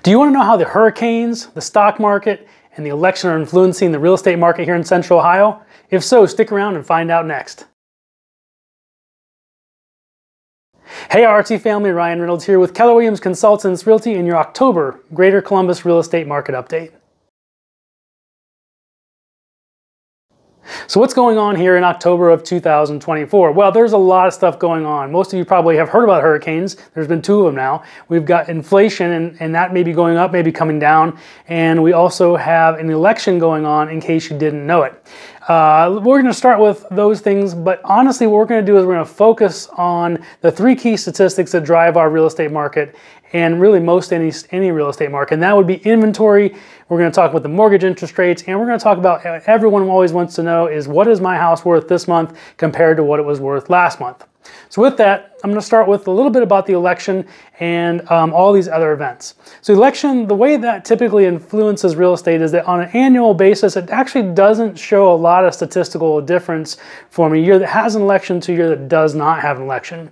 Do you want to know how the hurricanes, the stock market, and the election are influencing the real estate market here in Central Ohio? If so, stick around and find out next. Hey RT family, Ryan Reynolds here with Keller Williams Consultants Realty in your October Greater Columbus Real Estate Market Update. So what's going on here in October of 2024? Well, there's a lot of stuff going on. Most of you probably have heard about hurricanes. There's been 2 of them now. We've got inflation and that may be going up, maybe coming down. And we also have an election going on in case you didn't know it. We're going to start with those things, but honestly what we're going to do is we're going to focus on the 3 key statistics that drive our real estate market and really most any real estate market, and that would be inventory. We're going to talk about the mortgage interest rates, and we're going to talk about everyone always wants to know is what is my house worth this month compared to what it was worth last month. So with that, I'm going to start with a little bit about the election and all these other events. So election, the way that typically influences real estate is that on an annual basis, it actually doesn't show a lot of statistical difference from a year that has an election to a year that does not have an election.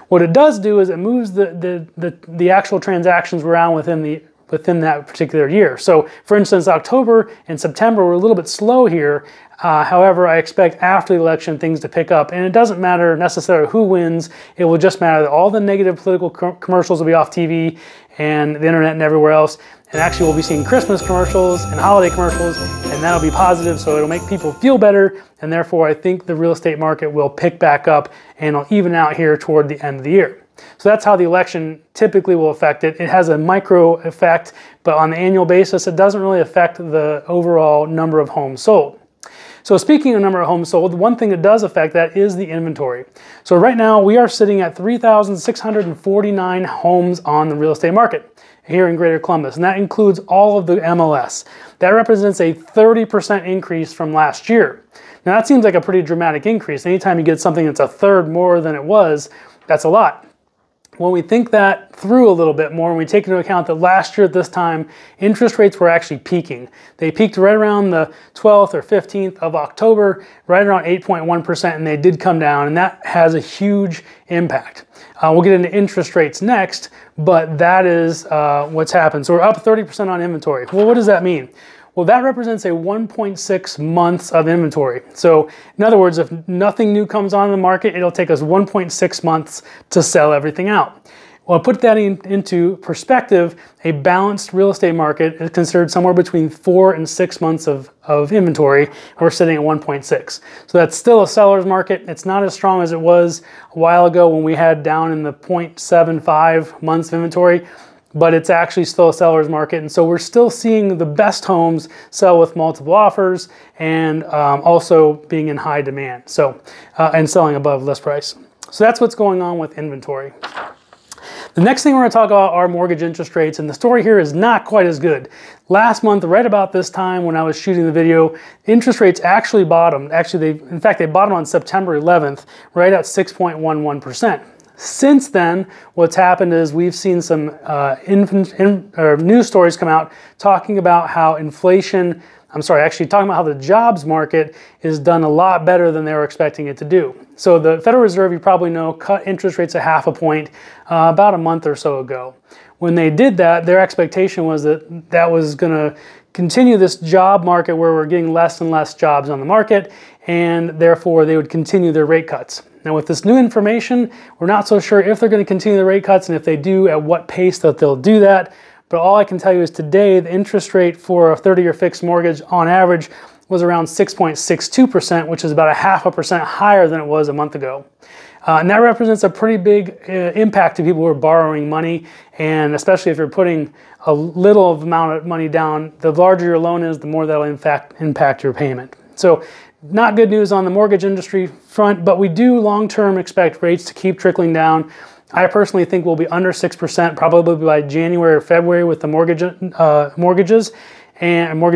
What it does do is it moves the actual transactions around within that particular year. So for instance, October and September were a little bit slow here. However, I expect after the election things to pick up, and it doesn't matter necessarily who wins. It will just matter that all the negative political commercials will be off TV and the internet and everywhere else. And actually we'll be seeing Christmas commercials and holiday commercials, and that'll be positive, so it'll make people feel better, and therefore I think the real estate market will pick back up and it'll even out here toward the end of the year. So that's how the election typically will affect it. It has a micro effect, but on the annual basis, it doesn't really affect the overall number of homes sold. So speaking of number of homes sold, one thing that does affect that is the inventory. So right now we are sitting at 3,649 homes on the real estate market here in Greater Columbus, and that includes all of the MLS. That represents a 30% increase from last year. Now that seems like a pretty dramatic increase. Anytime you get something that's a third more than it was, that's a lot. When we think that through a little bit more, and we take into account that last year at this time, interest rates were actually peaking. They peaked right around the 12th or 15th of October, right around 8.1%, and they did come down, and that has a huge impact. We'll get into interest rates next, but that is what's happened. So we're up 30% on inventory. Well, what does that mean? Well, that represents a 1.6 months of inventory. So in other words, if nothing new comes on the market, it'll take us 1.6 months to sell everything out. Well, put that into perspective, a balanced real estate market is considered somewhere between 4 and 6 months of inventory. We're sitting at 1.6. So that's still a seller's market. It's not as strong as it was a while ago when we had down in the 0.75 months of inventory, but it's actually still a seller's market. And so we're still seeing the best homes sell with multiple offers and also being in high demand. So, and selling above list price. So that's what's going on with inventory. The next thing we're going to talk about are mortgage interest rates, and the story here is not quite as good. Last month, right about this time when I was shooting the video, interest rates actually bottomed. Actually, in fact, they bottomed on September 11th, right at 6.11%. Since then, what's happened is we've seen some news stories come out talking about how talking about how the jobs market is done a lot better than they were expecting it to do. So the Federal Reserve, you probably know, cut interest rates 0.5 point about a month or so ago. When they did that, their expectation was that that was going to continue this job market where we're getting less and less jobs on the market, and therefore they would continue their rate cuts. Now with this new information, we're not so sure if they're going to continue the rate cuts, and if they do, at what pace that they'll do that. But all I can tell you is today, the interest rate for a 30-year fixed mortgage on average was around 6.62%, which is about 0.5% higher than it was a month ago. And that represents a pretty big impact to people who are borrowing money, and especially if you're putting a little amount of money down, the larger your loan is, the more that'll impact your payment. So not good news on the mortgage industry front, but we do long-term expect rates to keep trickling down. I personally think we'll be under 6% probably by January or February with the mortgage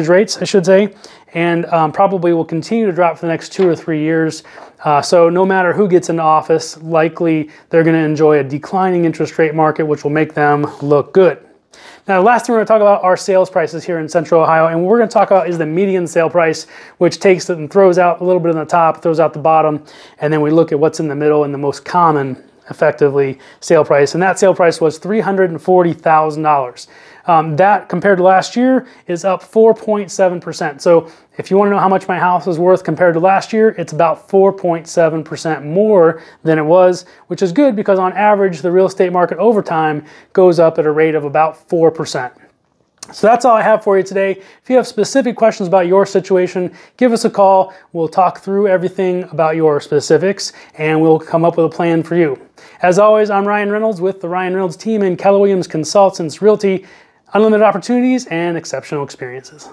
rates, I should say, and probably will continue to drop for the next 2 or 3 years. So no matter who gets into office, likely they're going to enjoy a declining interest rate market, which will make them look good. Now, the last thing we're going to talk about are sales prices here in Central Ohio, and what we're going to talk about is the median sale price, which takes it and throws out a little bit on the top, throws out the bottom, and then we look at what's in the middle and the most common, effectively, sale price, and that sale price was $340,000. That compared to last year is up 4.7%. So if you want to know how much my house is worth compared to last year, it's about 4.7% more than it was, which is good because on average, the real estate market over time goes up at a rate of about 4%. So that's all I have for you today. If you have specific questions about your situation, give us a call. We'll talk through everything about your specifics and we'll come up with a plan for you. As always, I'm Ryan Reynolds with the Ryan Reynolds team and Keller Williams Consultants Realty. Unlimited opportunities and exceptional experiences.